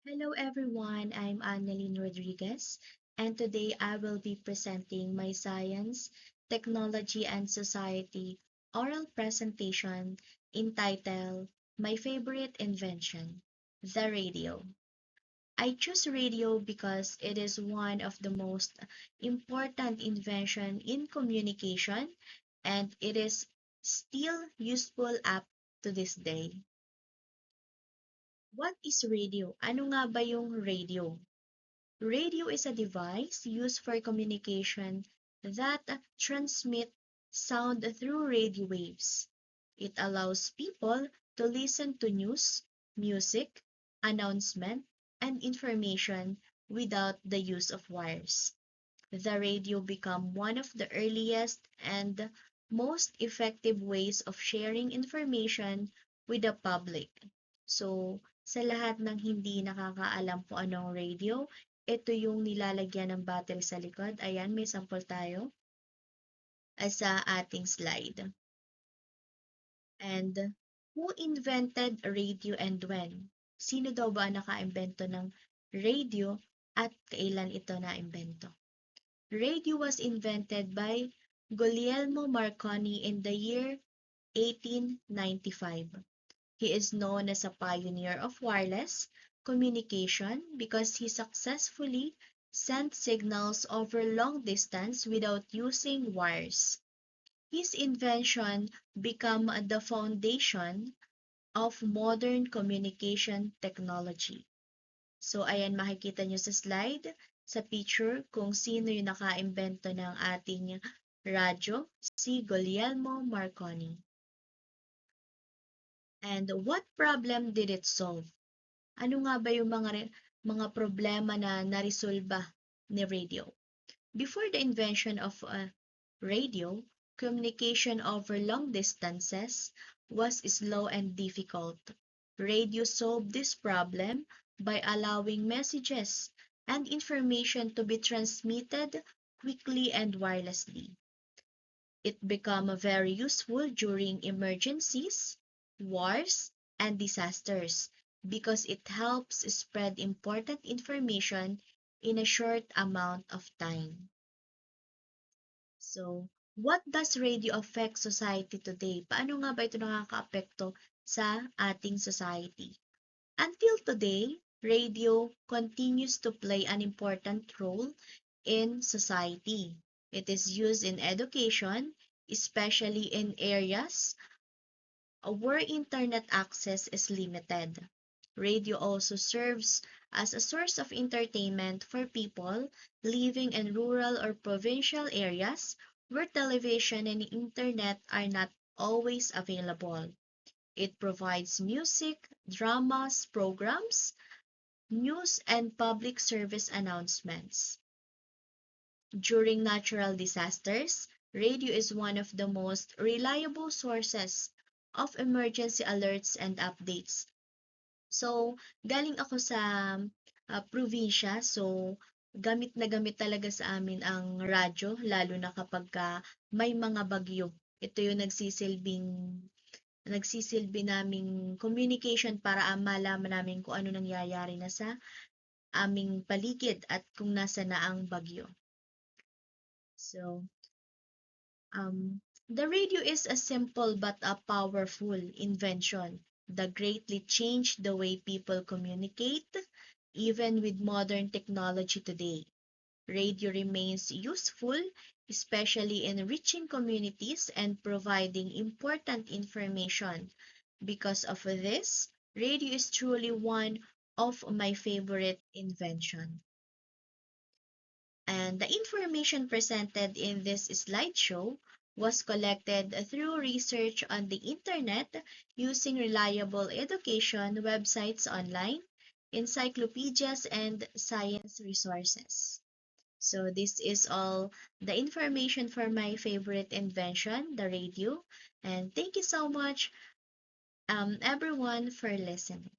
Hello everyone, I'm Annalyn Rodriguez, and today I will be presenting my Science, Technology and Society oral presentation entitled My Favorite Invention, the Radio. I choose radio because it is one of the most important invention in communication and it is still useful up to this day. What is radio? Ano nga ba yung radio? Radio is a device used for communication that transmit sound through radio waves. It allows people to listen to news, music, announcement, and information without the use of wires. The radio became one of the earliest and most effective ways of sharing information with the public. So, sa lahat ng hindi nakakaalam kung anong radio, ito yung nilalagyan ng battery sa likod. Ayan, may sample tayo sa ating slide. And who invented radio and when? Sino daw ba ang naka-imbento ng radio at kailan ito na-imbento? Radio was invented by Guglielmo Marconi in the year 1895. He is known as a pioneer of wireless communication because he successfully sent signals over long distance without using wires. His invention became the foundation of modern communication technology. So ayan, makikita nyo sa slide, sa picture, kung sino yung naka-imbento ng ating radyo, si Guglielmo Marconi. And what problem did it solve? Ano nga ba yung mga problema na naresolba ni radio? Before the invention of radio, communication over long distances was slow and difficult. Radio solved this problem by allowing messages and information to be transmitted quickly and wirelessly. It became very useful during emergencies, wars, and disasters because it helps spread important information in a short amount of time. So, what does radio affect society today? Paano nga ba ito nakakaapekto sa ating society? Until today, radio continues to play an important role in society. It is used in education, especially in areas where internet access is limited. Radio also serves as a source of entertainment for people living in rural or provincial areas where television and internet are not always available. It provides music, dramas, programs, news, and public service announcements. During natural disasters, radio is one of the most reliable sources of emergency alerts and updates. So, galing ako sa probinsya, so gamit na gamit talaga sa amin ang radyo, lalo na kapag may mga bagyo. Ito yung nagsisilbi naming communication para malaman namin kung ano nangyayari na sa aming paligid at kung nasa na ang bagyo. So, the radio is a simple but a powerful invention that greatly changed the way people communicate, even with modern technology today. Radio remains useful, especially in reaching communities and providing important information. Because of this, radio is truly one of my favorite inventions. And the information presented in this slideshow was collected through research on the internet using reliable education websites online, encyclopedias, and science resources. So this is all the information for my favorite invention, the radio. And thank you so much, everyone, for listening.